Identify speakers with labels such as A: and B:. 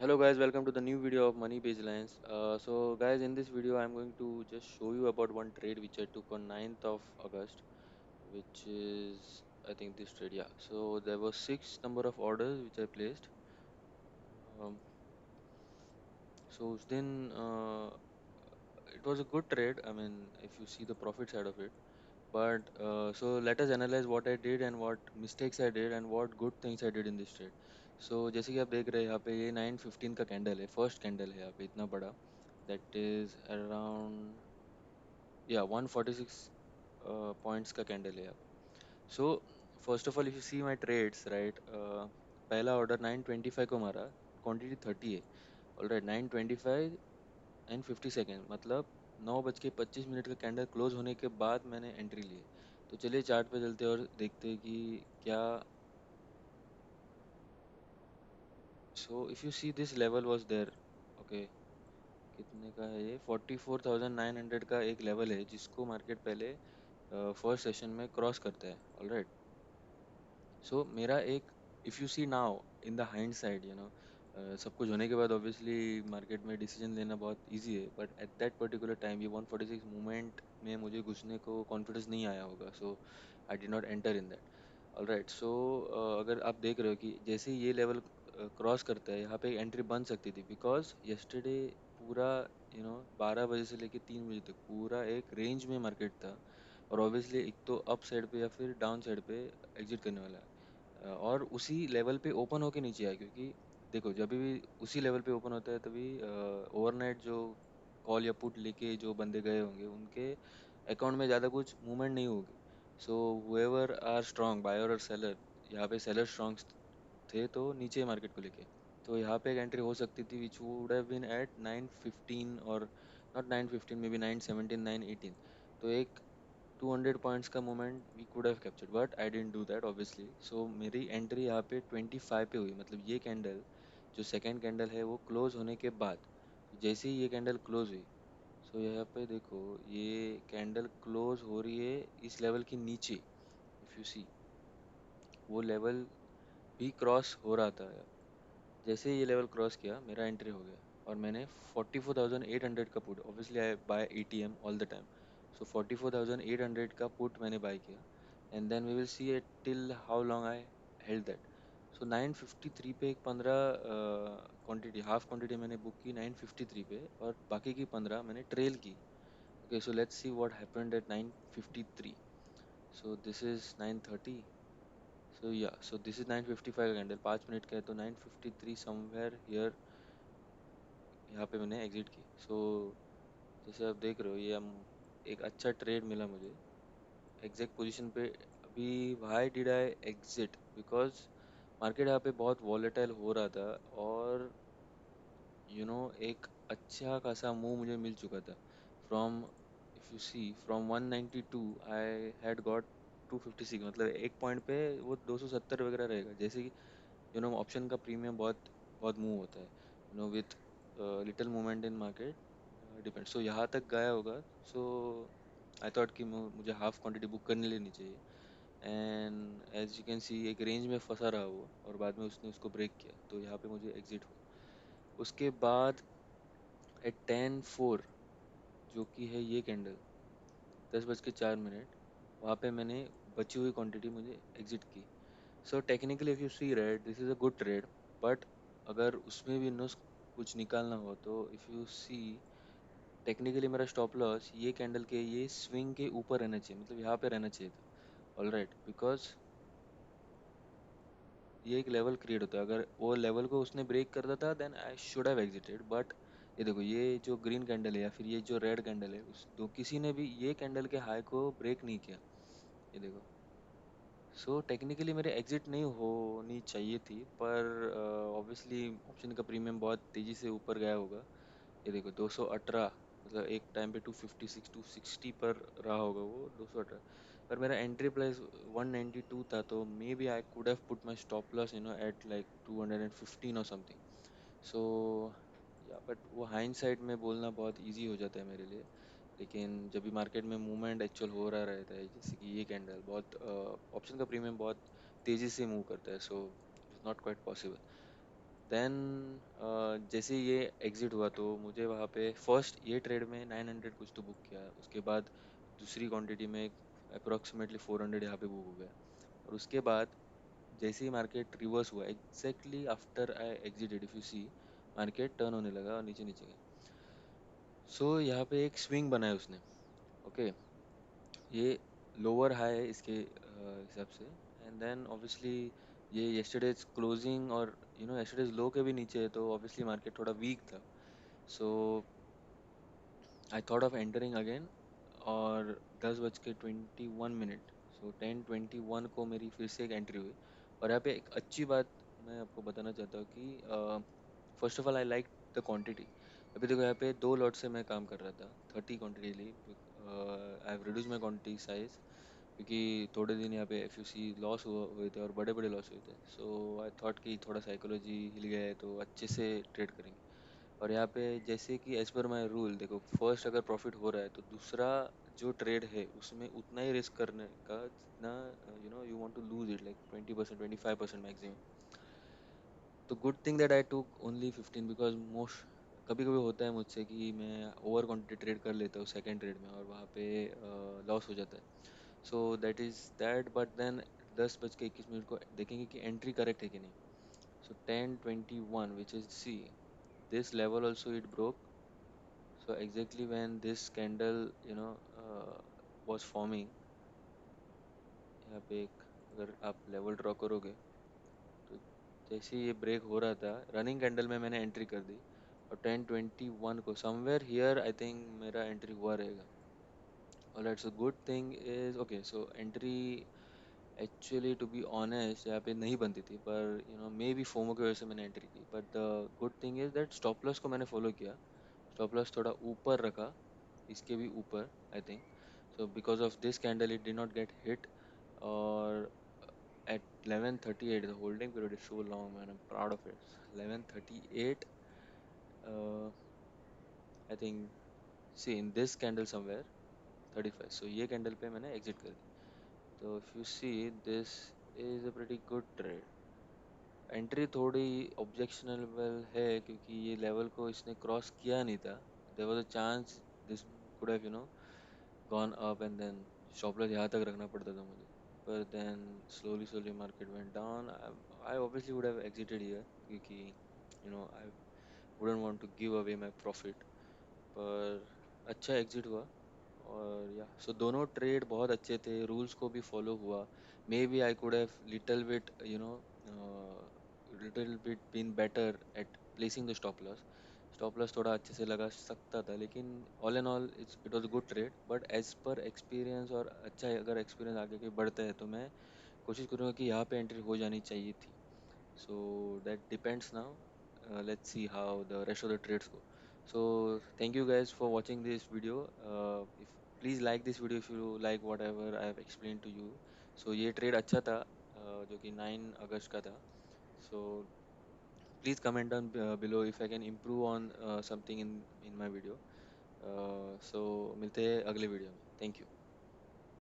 A: Hello guys, welcome to the new video of Money Baselines. So guys, in this video I'm going to just show you about one trade which I took on 9th of August, which is I think this trade, yeah. So there were six number of orders which I placed. Um, so then it was a good trade. I mean, if you see the profit side of it. But so let us analyze what I did and what mistakes I did and what good things I did in this trade. So जैसे कि आप देख रहे हैं यहाँ पे ये 9:15 का कैंडल है, फर्स्ट कैंडल है यहाँ पे इतना बड़ा, that is around, yeah, 146 points का कैंडल है यहाँ पे. So first of all if you see my trades, right, पहला ऑर्डर 9:25 को मारा, क्वांटिटी 30 है. ऑलराइट, 9:25 एंड 50 सेकेंड, मतलब 9:25 का कैंडल क्लोज होने के बाद मैंने एंट्री ली है. तो चलिए चार्ट पे चलते हैं और देखते हैं कि क्या. So if you see this level was there. Okay, कितने का है ये? 44,900 का एक लेवल है जिसको मार्केट पहले फर्स्ट सेशन में क्रॉस करता है. ऑलराइट. सो मेरा एक, if you see now in the hindsight, सब कुछ होने के बाद ऑब्वियसली मार्केट में डिसीजन लेना बहुत इजी है, but at that particular time ये 146 मूवमेंट में मुझे घुसने को कॉन्फिडेंस नहीं आया होगा. So I did not enter in that. Alright. So अगर आप देख रहे हो कि जैसे ही ये लेवल क्रॉस करता है, यहाँ पे एंट्री बन सकती थी बिकॉज यस्टरडे पूरा 12 बजे से लेके 3 बजे तक पूरा एक रेंज में मार्केट था. और ऑब्वियसली एक तो अप साइड पे या फिर डाउन साइड पे एग्जिट करने वाला है. और उसी लेवल पे ओपन होके नीचे आया, क्योंकि देखो जब भी उसी लेवल पे ओपन होता है तभी ओवरनाइट जो कॉल या पुट लेके जो बंदे गए होंगे उनके अकाउंट में ज़्यादा कुछ मूवमेंट नहीं होगी. सो हुएवर आर स्ट्रांग बायर और सेलर, यहाँ पे सेलर स्ट्रांग थे तो नीचे मार्केट को लेके, तो यहाँ पे एक एंट्री हो सकती थी which would have been at 9:15 और नॉट 9:15, मे बी 9:17, 9:18. तो एक 200 पॉइंट्स का moment we could have captured, but I didn't do that obviously. So मेरी एंट्री यहाँ पे 25 पे हुई, मतलब ये कैंडल जो सेकंड कैंडल है वो क्लोज होने के बाद. तो जैसे ही ये कैंडल क्लोज हुई, सो यहाँ पे देखो ये कैंडल क्लोज हो रही है इस लेवल के नीचे. इफ़ यू सी वो लेवल भी क्रॉस हो रहा था. जैसे ही ये लेवल क्रॉस किया मेरा एंट्री हो गया और मैंने 44,800 का put, obviously I buy ATM all the time. So 44,800 का पुट मैंने बाय किया. And then we will see it till how long I held that. So 953 पे एक 15 क्वांटिटी, हाफ क्वांटिटी मैंने बुक की 953 पे, और बाकी की 15 मैंने ट्रेल की. Okay, so let's see what happened at 953. So this is 930. सो या, सो दिस इज 955 का कैंडल, 5 मिनट का है, तो 953 समवेयर हियर यहाँ पे मैंने एग्जिट की. सो जैसे आप देख रहे हो ये हम, एक अच्छा ट्रेड मिला मुझे एग्जैक्ट पोजीशन पे. अभी why did I exit? Because market यहाँ पे बहुत वॉलेटाइल हो रहा था और एक अच्छा खासा मूव मुझे मिल चुका था from, if you see from 192 I had got 256, मतलब एक पॉइंट पे वो 270 वगैरह रहेगा. जैसे कि ऑप्शन का प्रीमियम बहुत बहुत मूव होता है, with little movement in market, depend. So यहाँ तक गया होगा. सो आई थॉट कि मुझे हाफ क्वांटिटी बुक करने लेनी चाहिए. And as you can see एक रेंज में फंसा रहा वो, और बाद में उसने उसको ब्रेक किया, तो यहाँ पे मुझे एग्जिट हुआ. उसके बाद एट 10:04, जो कि है ये कैंडल, 10:04, वहाँ पे मैंने बची हुई क्वांटिटी मुझे एग्जिट की. So technically if you see right, this is a good trade. But अगर उसमें भी नुस्ख कुछ निकालना हो तो इफ़ यू सी टेक्निकली मेरा स्टॉप लॉस ये कैंडल के ये स्विंग के ऊपर रहना चाहिए, मतलब यहाँ पे रहना चाहिए था. ऑलराइट, बिकॉज ये एक लेवल क्रिएट होता है, अगर वो लेवल को उसने ब्रेक करता था then I should have exited. But ये देखो ये जो ग्रीन कैंडल है या फिर ये जो रेड कैंडल है, उस दो किसी ने भी ये कैंडल के हाई को ब्रेक नहीं किया. ये देखो. सो टेक्निकली मेरे एग्जिट नहीं होनी चाहिए थी, पर ऑब्वियसली ऑप्शन का प्रीमियम बहुत तेज़ी से ऊपर गया होगा. ये देखो 218, मतलब एक टाइम पे 256 260 पर रहा होगा वो 218. पर मेरा एंट्री प्राइस 192 था, तो maybe I could have put my stop loss at like 215 और समथिंग. सो या, बट वो हाइंड साइड में बोलना बहुत इजी हो जाता है मेरे लिए. लेकिन जब भी मार्केट में मूवमेंट एक्चुअल हो रहा रहता है, जैसे कि ये कैंडल बहुत ऑप्शन का प्रीमियम बहुत तेज़ी से मूव करता है, so it's not quite possible. Then जैसे ही ये एग्जिट हुआ तो मुझे वहाँ पे फर्स्ट ये ट्रेड में 900 कुछ तो बुक किया, उसके बाद दूसरी क्वांटिटी में अप्रोक्सीमेटली 400 यहाँ पे बुक हो गया। और उसके बाद जैसे ही मार्केट रिवर्स हुआ exactly after I exited, if you see market turn होने लगा और नीचे नीचे गया। सो यहाँ पे एक स्विंग बनाया उसने। ओके, ये लोअर हाई है इसके हिसाब से। एंड देन ऑब्वियसली ये यस्टरडेज क्लोजिंग और यस्टरडेज लो के भी नीचे है, तो ऑब्वियसली मार्केट थोड़ा वीक था। So I thought of entering again. और 10:21, सो 10:21 को मेरी फिर से एक एंट्री हुई। और यहाँ पे एक अच्छी बात मैं आपको बताना चाहता हूँ कि first of all I like the quantity. अभी देखो यहाँ पे 2 लॉट से मैं काम कर रहा था, 30 क्वांटिटी ली। I have reduce my quantity size क्योंकि थोड़े दिन यहाँ पे एफ यू सी लॉस हुए थे और बड़े बड़े लॉस हुए थे। सो आई थॉट कि थोड़ा साइकोलॉजी हिल गया है तो अच्छे से ट्रेड करेंगे। और यहाँ पे जैसे कि एज पर माई रूल देखो, फर्स्ट अगर प्रॉफिट हो रहा है तो दूसरा जो ट्रेड है उसमें उतना ही रिस्क करने का जितना you want to lose it, like 20%, 25% maximum. तो good thing that I took only 15, because most कभी कभी होता है मुझसे कि मैं ओवर क्वांटिटी ट्रेड कर लेता हूँ सेकेंड ट्रेड में और वहाँ पे लॉस हो जाता है। So that is that, but then 10:21 को देखेंगे कि एंट्री करेक्ट है कि नहीं। So 10:21 which is see this level also it broke. So exactly when this candle uh, was forming, यहाँ पे एक अगर आप लेवल ड्रॉ करोगे तो जैसे ही ये ब्रेक हो रहा था रनिंग कैंडल में मैंने एंट्री कर दी। और 10:21 को समवेयर हियर आई थिंक मेरा एंट्री हुआ रहेगा। और that's a good thing is okay. So entry actually to be honest यहाँ पे नहीं बनती थी, पर मे बी फोमो की वजह से मैंने एंट्री की। But the good thing is that stop loss को मैंने फॉलो किया। स्टॉप लॉस थोड़ा ऊपर रखा, इसके भी ऊपर I think. So because of this candle it did not gate hit. और at 11:38 the holding period is so long, man, I'm proud of it. 11:38, uh, I think, see in this candle somewhere 35, so ये candle पे मैंने exit कर दी। तो if you see this is a pretty good trade। Entry थोड़ी objectionable है क्योंकि ये level को इसने क्रॉस किया नहीं था। There was a chance this could have gone up, and then stop loss यहाँ तक रखना पड़ता था मुझे। पर then slowly market went down। I obviously would have exited here क्योंकि I wouldn't want to give away my profit। पर अच्छा एग्जिट हुआ। और या सो दोनों ट्रेड बहुत अच्छे थे, रूल्स को भी फॉलो हुआ। Maybe I could have little bit been better at placing the stop loss. Stop loss थोड़ा अच्छे से लगा सकता था, लेकिन all and all it was a good trade. But as per experience और अच्छा है, अगर एक्सपीरियंस आगे के बढ़ता है तो मैं कोशिश करूँगा कि यहाँ पे एंट्री हो जानी चाहिए थी। So that depends now। Let's see how the rest of the trades go। So thank you guys for watching this video। If please like this video if you like whatever I have explained to you। So ये trade अच्छा था, जो कि 9 अगस्त का था। So please comment down below if I can improve on something in my video। So मिलते हैं अगले वीडियो में। Thank you।